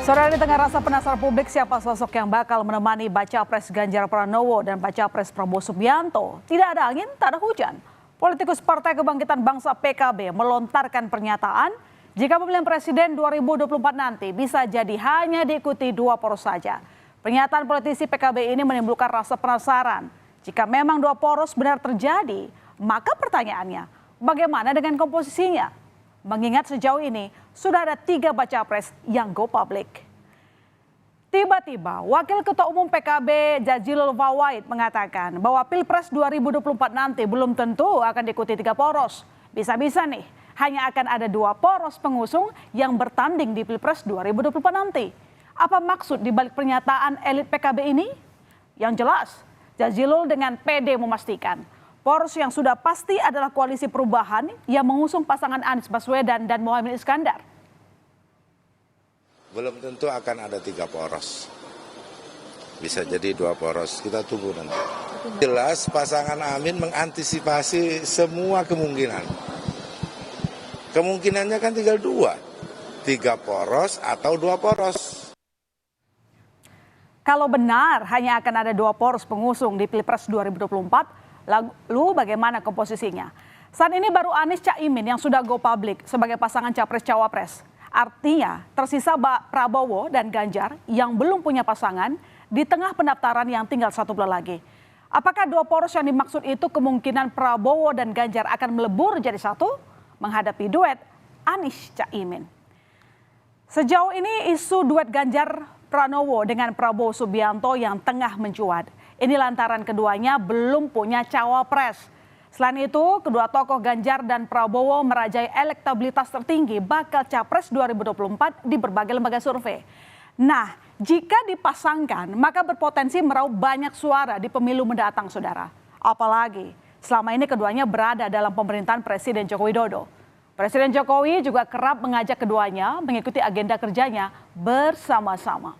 Saudara, di tengah rasa penasaran publik siapa sosok yang bakal menemani Baca Pres Ganjar Pranowo dan Baca Pres Prabowo Subianto, tidak ada angin, tak ada hujan. Politikus Partai Kebangkitan Bangsa PKB melontarkan pernyataan jika pemilihan presiden 2024 nanti bisa jadi hanya diikuti dua poros saja. Pernyataan politisi PKB ini menimbulkan rasa penasaran. Jika memang dua poros benar terjadi, maka pertanyaannya, bagaimana dengan komposisinya? Mengingat sejauh ini sudah ada 3 baca pres yang go public. Tiba-tiba Wakil Ketua Umum PKB Jazilul Fawait mengatakan bahwa Pilpres 2024 nanti belum tentu akan diikuti 3 poros. Bisa-bisa nih hanya akan ada 2 poros pengusung yang bertanding di Pilpres 2024 nanti. Apa maksud dibalik pernyataan elit PKB ini? Yang jelas, Jazilul dengan PD memastikan poros yang sudah pasti adalah koalisi perubahan yang mengusung pasangan Anies Baswedan dan Muhaimin Iskandar. Belum tentu akan ada 3 poros. Bisa jadi 2 poros, kita tunggu nanti. Jelas pasangan Amin mengantisipasi semua kemungkinan. Kemungkinannya kan tinggal 2. 3 poros atau 2 poros. Kalau benar hanya akan ada 2 poros pengusung di Pilpres 2024, lalu bagaimana komposisinya? Saat ini baru Anies Caimin yang sudah go public sebagai pasangan Capres-Cawapres. Artinya tersisa Prabowo dan Ganjar yang belum punya pasangan di tengah pendaftaran yang tinggal 1 bulan lagi. Apakah 2 poros yang dimaksud itu kemungkinan Prabowo dan Ganjar akan melebur jadi satu menghadapi duet Anies Caimin? Sejauh ini isu duet Ganjar Pranowo dengan Prabowo Subianto yang tengah mencuat. Ini lantaran keduanya belum punya cawapres. Selain itu, kedua tokoh Ganjar dan Prabowo merajai elektabilitas tertinggi bakal Capres 2024 di berbagai lembaga survei. Nah, jika dipasangkan, maka berpotensi meraup banyak suara di pemilu mendatang, saudara. Apalagi, selama ini keduanya berada dalam pemerintahan Presiden Joko Widodo. Presiden Jokowi juga kerap mengajak keduanya mengikuti agenda kerjanya bersama-sama.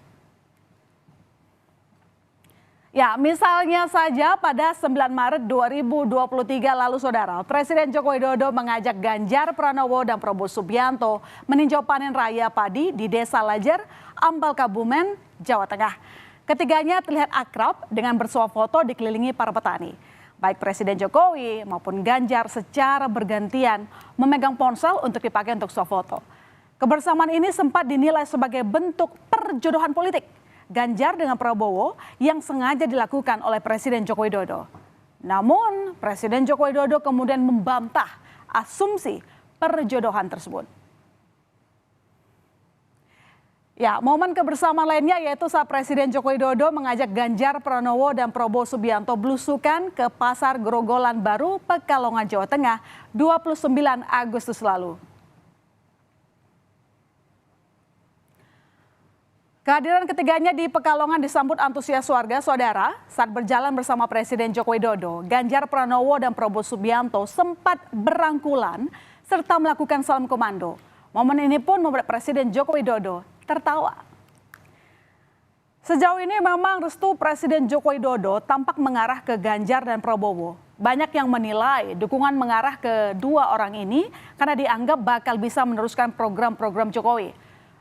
Ya, misalnya saja pada 9 Maret 2023 lalu, saudara, Presiden Joko Widodo mengajak Ganjar Pranowo dan Prabowo Subianto meninjau panen raya padi di Desa Lajer, Ambal Kabumen, Jawa Tengah. Ketiganya terlihat akrab dengan bersuah foto dikelilingi para petani. Baik Presiden Jokowi maupun Ganjar secara bergantian memegang ponsel untuk dipakai untuk suah foto. Kebersamaan ini sempat dinilai sebagai bentuk perjodohan politik Ganjar dengan Prabowo yang sengaja dilakukan oleh Presiden Joko Widodo. Namun Presiden Joko Widodo kemudian membantah asumsi perjodohan tersebut. Ya, momen kebersamaan lainnya yaitu saat Presiden Joko Widodo mengajak Ganjar Pranowo dan Prabowo Subianto belusukan ke Pasar Grogolan Baru, Pekalongan, Jawa Tengah, 29 Agustus lalu. Kehadiran ketiganya di Pekalongan disambut antusias warga, saudara. Saat berjalan bersama Presiden Joko Widodo, Ganjar Pranowo dan Prabowo Subianto sempat berangkulan serta melakukan salam komando. Momen ini pun membuat Presiden Joko Widodo tertawa. Sejauh ini memang restu Presiden Joko Widodo tampak mengarah ke Ganjar dan Prabowo. Banyak yang menilai dukungan mengarah ke 2 orang ini karena dianggap bakal bisa meneruskan program-program Jokowi.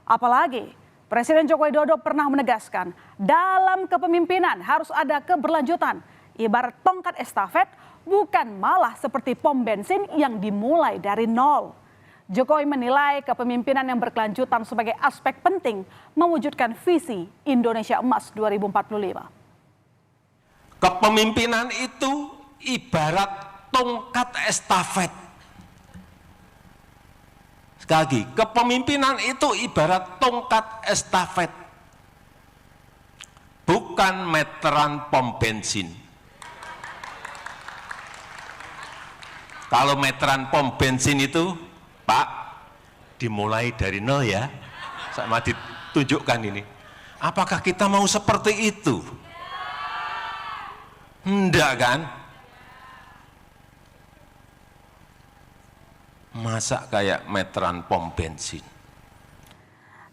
Apalagi Presiden Joko Widodo pernah menegaskan, dalam kepemimpinan harus ada keberlanjutan. Ibarat tongkat estafet, bukan malah seperti pom bensin yang dimulai dari nol. Jokowi menilai kepemimpinan yang berkelanjutan sebagai aspek penting mewujudkan visi Indonesia Emas 2045. Kepemimpinan itu ibarat tongkat estafet. Sekali lagi, kepemimpinan itu ibarat tongkat estafet, bukan meteran pom bensin. Kalau meteran pom bensin itu, Pak, dimulai dari nol ya, sama ditunjukkan ini. Apakah kita mau seperti itu? Enggak kan? Masa kayak meteran pom bensin.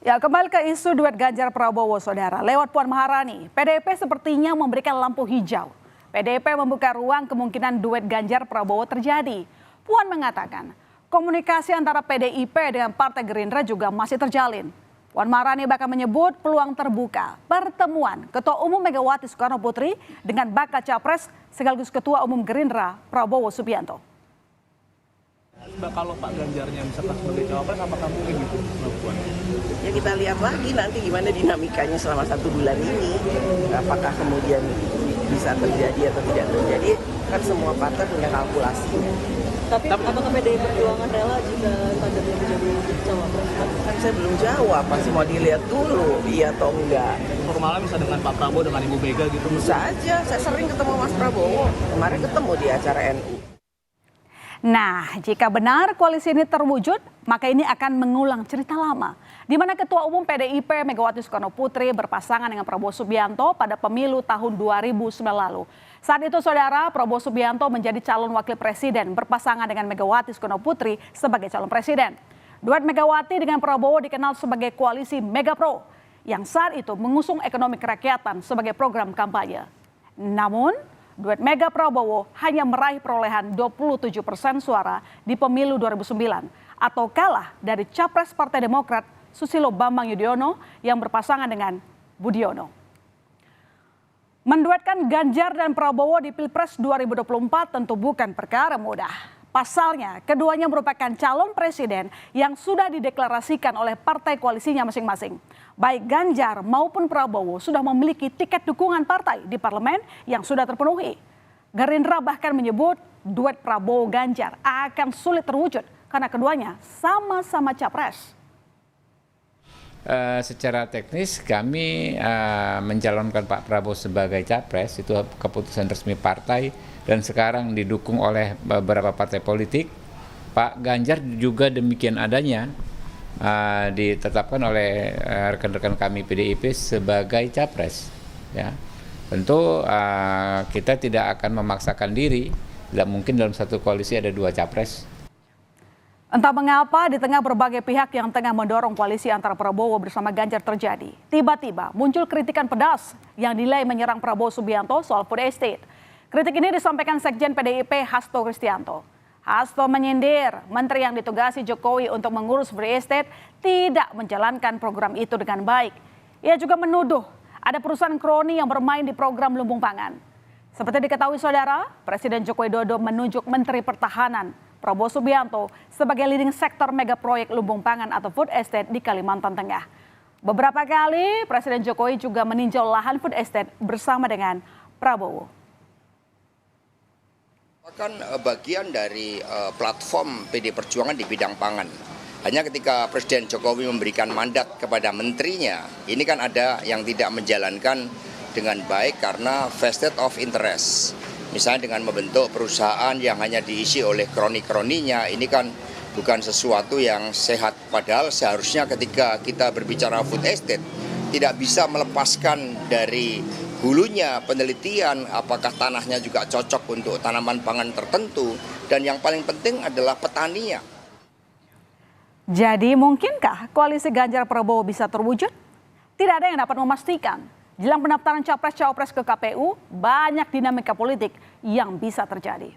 Ya, kembali ke isu duet Ganjar Prabowo, saudara. Lewat Puan Maharani, PDIP sepertinya memberikan lampu hijau. PDIP membuka ruang kemungkinan duet Ganjar Prabowo terjadi. Puan mengatakan, komunikasi antara PDIP dengan Partai Gerindra juga masih terjalin. Puan Maharani bahkan menyebut peluang terbuka pertemuan Ketua Umum Megawati Soekarno Putri dengan bakal capres sekaligus Ketua Umum Gerindra Prabowo Subianto. Kalau Pak Ganjarnya misalkan sebagai cawapres, apakah mungkin gitu melakukan? Ya kita lihat lagi nanti gimana dinamikanya selama 1 bulan ini. Apakah kemudian bisa terjadi atau tidak terjadi, kan semua partai punya kalkulasinya. Tapi apakah PDI Perjuangan rela jika kadernya menjadi cawapres? Kan saya belum jawab, masih mau dilihat dulu iya atau enggak. Formalnya bisa dengan Pak Prabowo, dengan Ibu Mega gitu? Bisa aja, saya sering ketemu Mas Prabowo. Kemarin ketemu di acara NU. Nah, jika benar koalisi ini terwujud, maka ini akan mengulang cerita lama, di mana Ketua Umum PDIP Megawati Soekarno Putri berpasangan dengan Prabowo Subianto pada pemilu tahun 2009 lalu. Saat itu, saudara, Prabowo Subianto menjadi calon wakil presiden berpasangan dengan Megawati Soekarno Putri sebagai calon presiden. Duet Megawati dengan Prabowo dikenal sebagai koalisi Megapro, yang saat itu mengusung ekonomi kerakyatan sebagai program kampanye. Namun, duet Mega Prabowo hanya meraih perolehan 27% suara di pemilu 2009 atau kalah dari capres Partai Demokrat Susilo Bambang Yudhoyono yang berpasangan dengan Budiono. Menduetkan Ganjar dan Prabowo di Pilpres 2024 tentu bukan perkara mudah. Pasalnya, keduanya merupakan calon presiden yang sudah dideklarasikan oleh partai koalisinya masing-masing. Baik Ganjar maupun Prabowo sudah memiliki tiket dukungan partai di parlemen yang sudah terpenuhi. Gerindra bahkan menyebut duet Prabowo-Ganjar akan sulit terwujud karena keduanya sama-sama capres. Secara teknis kami mencalonkan Pak Prabowo sebagai capres, itu keputusan resmi partai dan sekarang didukung oleh beberapa partai politik. Pak Ganjar juga demikian adanya ditetapkan oleh rekan-rekan kami PDIP sebagai capres. Ya, tentu kita tidak akan memaksakan diri, tidak mungkin dalam satu koalisi ada 2 capres. Entah mengapa di tengah berbagai pihak yang tengah mendorong koalisi antara Prabowo bersama Ganjar terjadi, tiba-tiba muncul kritikan pedas yang dinilai menyerang Prabowo Subianto soal food estate. Kritik ini disampaikan Sekjen PDIP Hasto Kristianto. Hasto menyindir menteri yang ditugasi Jokowi untuk mengurus food estate tidak menjalankan program itu dengan baik. Ia juga menuduh ada perusahaan kroni yang bermain di program lumbung pangan. Seperti diketahui saudara, Presiden Joko Widodo menunjuk Menteri Pertahanan Prabowo Subianto sebagai leading sektor mega proyek lumbung pangan atau food estate di Kalimantan Tengah. Beberapa kali Presiden Jokowi juga meninjau lahan food estate bersama dengan Prabowo. Kan bagian dari platform PD Perjuangan di bidang pangan. Hanya ketika Presiden Jokowi memberikan mandat kepada menterinya, ini kan ada yang tidak menjalankan dengan baik karena vested of interest. Misalnya dengan membentuk perusahaan yang hanya diisi oleh kroni-kroninya, ini kan bukan sesuatu yang sehat. Padahal seharusnya ketika kita berbicara food estate, tidak bisa melepaskan dari hulunya penelitian apakah tanahnya juga cocok untuk tanaman pangan tertentu. Dan yang paling penting adalah petaninya. Jadi mungkinkah koalisi Ganjar Prabowo bisa terwujud? Tidak ada yang dapat memastikan. Jelang pendaftaran capres-cawapres ke KPU, banyak dinamika politik yang bisa terjadi.